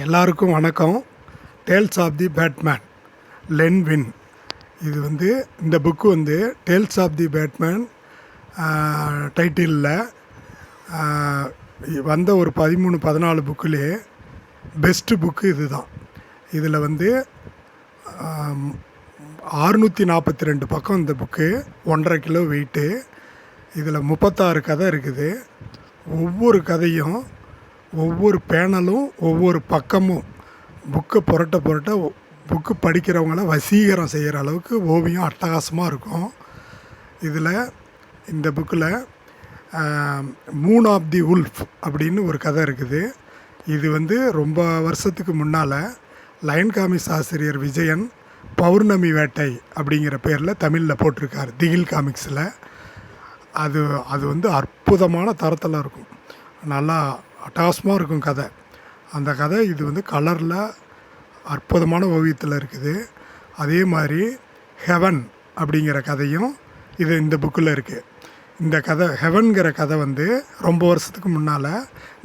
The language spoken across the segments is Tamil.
எல்லாருக்கும் வணக்கம். Tales of the Batman, Len Wein. இது இந்த book tales of the Batman டைட்டிலில் வந்த ஒரு 13-14 புக்கிலே பெஸ்ட்டு புக்கு இது தான். இதில் 642 பக்கம் இந்த புக்கு, 1.5 கிலோ வெயிட்டு. இதில் 36 கதை இருக்குது. ஒவ்வொரு கதையும் ஒவ்வொரு பேனலும் ஒவ்வொரு பக்கமும் புக்கை புரட்ட புக்கு படிக்கிறவங்கள வசீகரம் செய்கிற அளவுக்கு ஓவியம் அட்டகாசமாக இருக்கும். இதில் இந்த புக்கில் மூன் ஆஃப் தி உல்ஃப் அப்படின்னு ஒரு கதை இருக்குது. இது ரொம்ப வருஷத்துக்கு முன்னால் லயன் காமிக்ஸ் ஆசிரியர் விஜயன் பௌர்ணமி வேட்டை அப்படிங்கிற பேரில் தமிழில் போட்டிருக்கார் திகில் காமிக்ஸில். அது அற்புதமான தரத்தில் இருக்கும், நல்லா அட்டகாசமாக இருக்கும் கதை. அந்த கதை இது கலரில் அற்புதமான ஓவியத்தில் இருக்குது. அதே மாதிரி ஹெவன் அப்படிங்கிற கதையும் இந்த புக்கில் இருக்குது. இந்த கதை ஹெவன்கிற கதை ரொம்ப வருஷத்துக்கு முன்னால்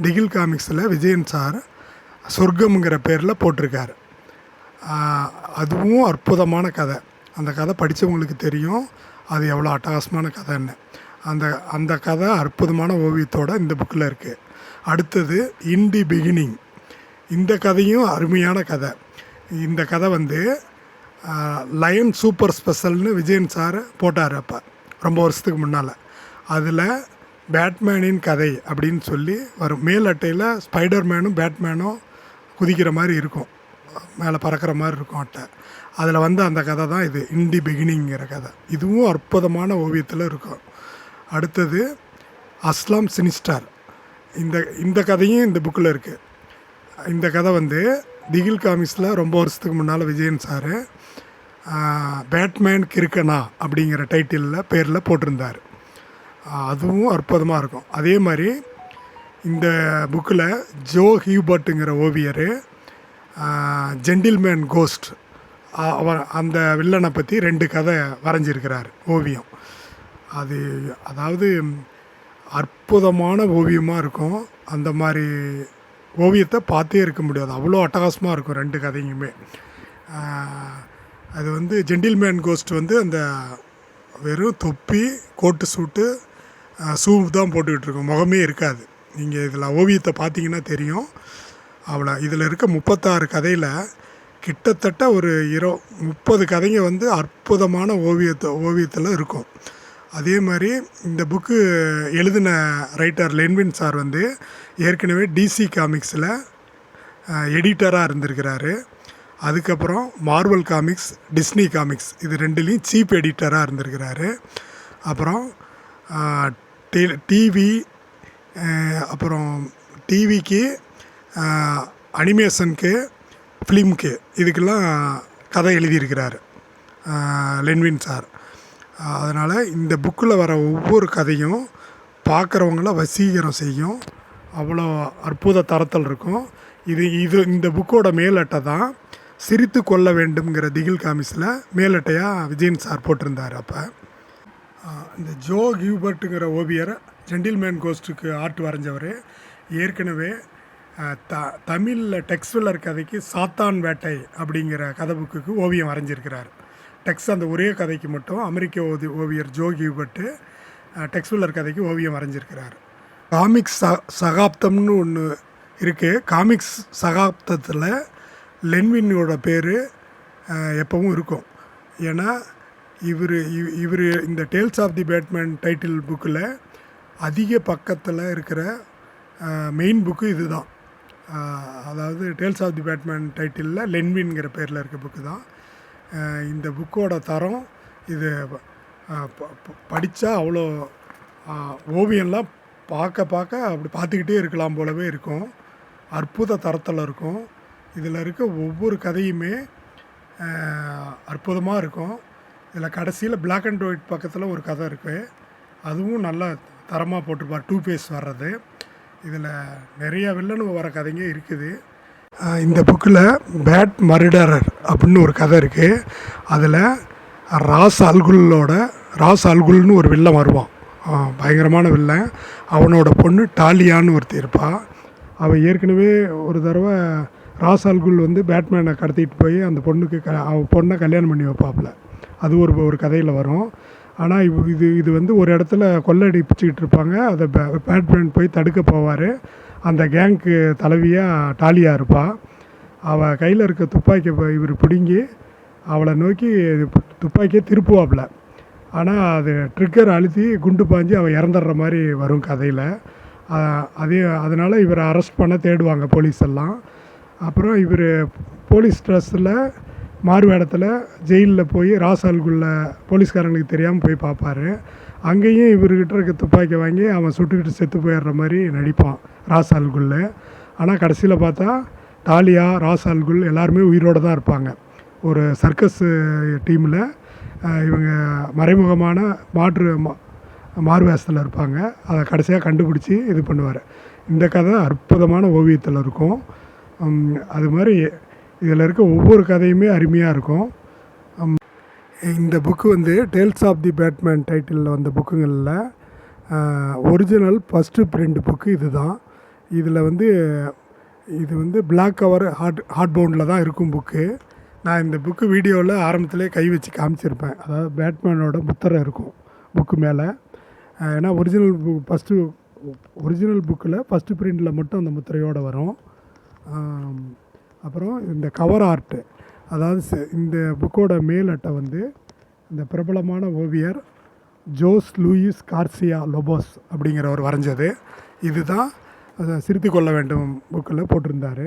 திகில் காமிக்ஸில் விஜயன் சார் சொர்க்கம்ங்கிற பேரில் போட்டிருக்கார். அதுவும் அற்புதமான கதை. அந்த கதை படித்தவங்களுக்கு தெரியும் அது எவ்வளோ அட்டகாசமான கதைன்னு. அந்த கதை அற்புதமான ஓவியத்தோடு இந்த புக்கில் இருக்குது. அடுத்தது இன் தி பிகினிங். இந்த கதையும் அருமையான கதை. இந்த கதை லயன் சூப்பர் ஸ்பெஷல்னு விஜயன் சார் போட்டார் அப்போ ரொம்ப வருஷத்துக்கு முன்னால். அதில் பேட்மேனின் கதை அப்படின்னு சொல்லி வரும். மேல் அட்டையில் ஸ்பைடர்மேனும் பேட்மேனும் குதிக்கிற மாதிரி இருக்கும், மேலே பறக்கிற மாதிரி இருக்கும் அட்டை. அதில் அந்த கதை தான் இது இன் தி பிகினிங்கிற கதை. இதுவும் அற்புதமான ஓவியத்தில் இருக்கும். அடுத்தது அஸ்லாம் சினிஸ்டர். இந்த கதையும் இந்த புக்கில் இருக்குது. இந்த கதை திகில் காமிக்ஸில் ரொம்ப வருஷத்துக்கு முன்னால் விஜயன் சார் பேட்மேன் கிறுக்கனா அப்படிங்கிற டைட்டிலில் பேரில் போட்டிருந்தார். அதுவும் அற்புதமாக இருக்கும். அதே மாதிரி இந்த புக்கில் ஜோ ஹியூபர்ட்டுங்கிற ஓவியர் ஜென்டில்மேன் கோஸ்ட் அந்த வில்லனை பற்றி 2 கதை வரைஞ்சிருக்கிறார் ஓவியம். அதாவது அற்புதமான ஓவியமாக இருக்கும். அந்த மாதிரி ஓவியத்தை பார்த்தே இருக்க முடியாது, அவ்வளோ அட்டகாசமாக இருக்கும் 2 கதையுமே. அது ஜென்டில்மேன் கோஸ்ட் அந்த வெறும் தொப்பி, கோட்டு சூட்டு, ஷூ தான் போட்டுக்கிட்டு இருக்கும், முகமே இருக்காது. நீங்கள் இதில் ஓவியத்தை பார்த்தீங்கன்னா தெரியும். அவ்வளோ இதில் இருக்க 36 கதையில் கிட்டத்தட்ட ஒரு 30 கதைங்க அற்புதமான ஓவியத்தில் இருக்கும். அதே மாதிரி இந்த புக்கு எழுதின ரைட்டர் லென்வின் சார் ஏற்கனவே டிசி காமிக்ஸில் எடிட்டராக இருந்திருக்கிறாரு. அதுக்கப்புறம் மார்வல் காமிக்ஸ், டிஸ்னி காமிக்ஸ் இது 2லேயும் சீஃப் எடிட்டராக இருந்திருக்கிறாரு. அப்புறம் டிவி, அப்புறம் டிவிக்கு, அனிமேஷனுக்கு, ஃபிலிம்க்கு இதுக்கெல்லாம் கதை எழுதியிருக்கிறார் லென்வின் சார். அதனால் இந்த புக்கில் வர ஒவ்வொரு கதையும் பார்க்குறவங்கள வசீகரம் செய்யும், அவ்வளோ அற்புத தரத்தில் இருக்கும். இந்த புக்கோட மேலட்டை தான் சிரித்து கொள்ள வேண்டும்ங்கிற திகில் காமிக்ஸில் மேலட்டையாக விஜயன் சார் போட்டிருந்தார். அப்போ இந்த ஜோ ஹியூபர்ட்டுங்கிற ஓவியர் ஜென்டில்மேன் கோஸ்ட்டுக்கு ஆர்ட் வரைஞ்சவர் ஏற்கனவே தமிழில் டெக்ஸ்வெல்லர் கதைக்கு சாத்தான் வேட்டை அப்படிங்கிற கதை புக்குக்கு ஓவியம் வரைஞ்சிருக்கிறார். அந்த ஒரே கதைக்கு மட்டும் அமெரிக்க ஓவியர் ஜோ ஹியூபர்ட்டு டெக்ஸ்வெல்லர் கதைக்கு ஓவியம் வரைஞ்சிருக்கிறார். காமிக்ஸ் சகாப்தம்னு ஒன்று இருக்குது. காமிக்ஸ் சகாப்தத்தில் லென்வினோட பேர் எப்பவும் இருக்கும். ஏன்னா இவர் இந்த tales of the Batman title புக்கில் அதிக பக்கத்தில் இருக்கிற மெயின் புக்கு இது தான். அதாவது டேல்ஸ் ஆஃப் தி பேட்மேன் டைட்டிலில் லென்வின்கிற பேரில் இருக்க புக்கு தான். இந்த புக்கோட தரம் இது படித்தா அவ்வளோ ஓவியம்லாம் பார்க்க அப்படி பார்த்துக்கிட்டே இருக்கலாம் போலவே இருக்கும், அற்புத தரத்தில் இருக்கும். இதில் இருக்க ஒவ்வொரு கதையுமே அற்புதமாக இருக்கும். இதில் கடைசியில் பிளாக் அண்ட் ஒயிட் பக்கத்தில் ஒரு கதை இருக்குது, அதுவும் நல்லா தரமாக போட்டிருப்பார், 2 பேஜ் வர்றது. இதில் நிறைய வில்லனுக்கு வர கதைங்க இருக்குது. இந்த புக்கில் பேட் மர்டரர் அப்படின்னு ஒரு கதை இருக்குது. அதில் ராஸ் அல்குல்னு ஒரு வில்லன் வருவான், பயங்கரமான வில்லன். அவனோட பொண்ணு டாலியான்னு ஒருத்தி இருப்பாள். அவள் ஏற்கனவே ஒரு தடவை ராசால்குல் வந்து பேட்மேனை கடத்திட்டு போய் அந்த பொண்ணுக்கு பொண்ணை கல்யாணம் பண்ணி வைப்பாப்புல. அது ஒரு கதையில் வரும். ஆனால் இது வந்து ஒரு இடத்துல கொள்ளடிப்பிச்சுக்கிட்டு இருப்பாங்க. அதை பேட்மேன் போய் தடுக்க போவார். அந்த கேங்க்கு தலைவியாக டாலியா இருப்பாள். அவள் கையில் இருக்க துப்பாக்கி இவர் பிடுங்கி அவளை நோக்கி துப்பாக்கியை திருப்புவாப்புல. ஆனால் அது ட்ரிக்கர் அழுத்தி குண்டு பாஞ்சு அவள் இறந்துடுற மாதிரி வரும் கதையில். அதனால் இவரை அரெஸ்ட் பண்ண தேடுவாங்க போலீஸ் எல்லாம். அப்புறம் இவர் போலீஸ் ட்ரெஸ்ஸில் மாறு வேடத்தில் ஜெயிலில் போய் ராசால்குள்ள போலீஸ்காரங்களுக்கு தெரியாமல் போய் பார்ப்பார். அங்கேயும் இவர்கிட்ட இருக்க துப்பாக்கி வாங்கி அவன் சுட்டுக்கிட்டு செத்து போயிடுற மாதிரி நடிப்பான் ராசால்குள்ள. ஆனால் கடைசியில் பார்த்தா டாலியா, ராசால்குல் எல்லாருமே உயிரோடு தான் இருப்பாங்க. ஒரு சர்க்கஸ் டீமில் இவங்க மறைமுகமான மாறு வேஷத்தில் இருப்பாங்க. அதை கடைசியாக கண்டுபிடிச்சி இது பண்ணுவார். இந்த கதை அற்புதமான ஓவியத்தில் இருக்கும். அது மாதிரி இதில் இருக்க ஒவ்வொரு கதையுமே அருமையாக இருக்கும். இந்த புக்கு வந்து டேல்ஸ் ஆஃப் தி பேட்மேன் டைட்டிலில் வந்த புக்குங்களில் ஒரிஜினல் ஃபஸ்ட்டு பிரிண்ட் புக்கு இது தான். இதில் வந்து இது வந்து பிளாக் கவர் ஹார்ட் பவுண்டில் தான் இருக்கும் புக்கு. நான் இந்த புக்கு வீடியோவில் ஆரம்பத்திலே கை வச்சு காமிச்சிருப்பேன். அதாவது பேட்மேனோட முத்திரை இருக்கும் புக்கு மேலே. ஏன்னா ஒரிஜினல் புக்கில் ஃபஸ்ட்டு பிரிண்டில் மட்டும் அந்த முத்திரையோடு வரும். அப்புறம் இந்த கவர் ஆர்ட்டு, அதாவது இந்த புக்கோட மேல் அட்டை வந்து இந்த பிரபலமான ஓவியர் ஜோஸ் லூயிஸ் கார்சியா லோபோஸ் அப்படிங்கிறவர் வரைஞ்சது. இதுதான் சிரித்து கொள்ள வேண்டும் புக்கில் போட்டிருந்தார்.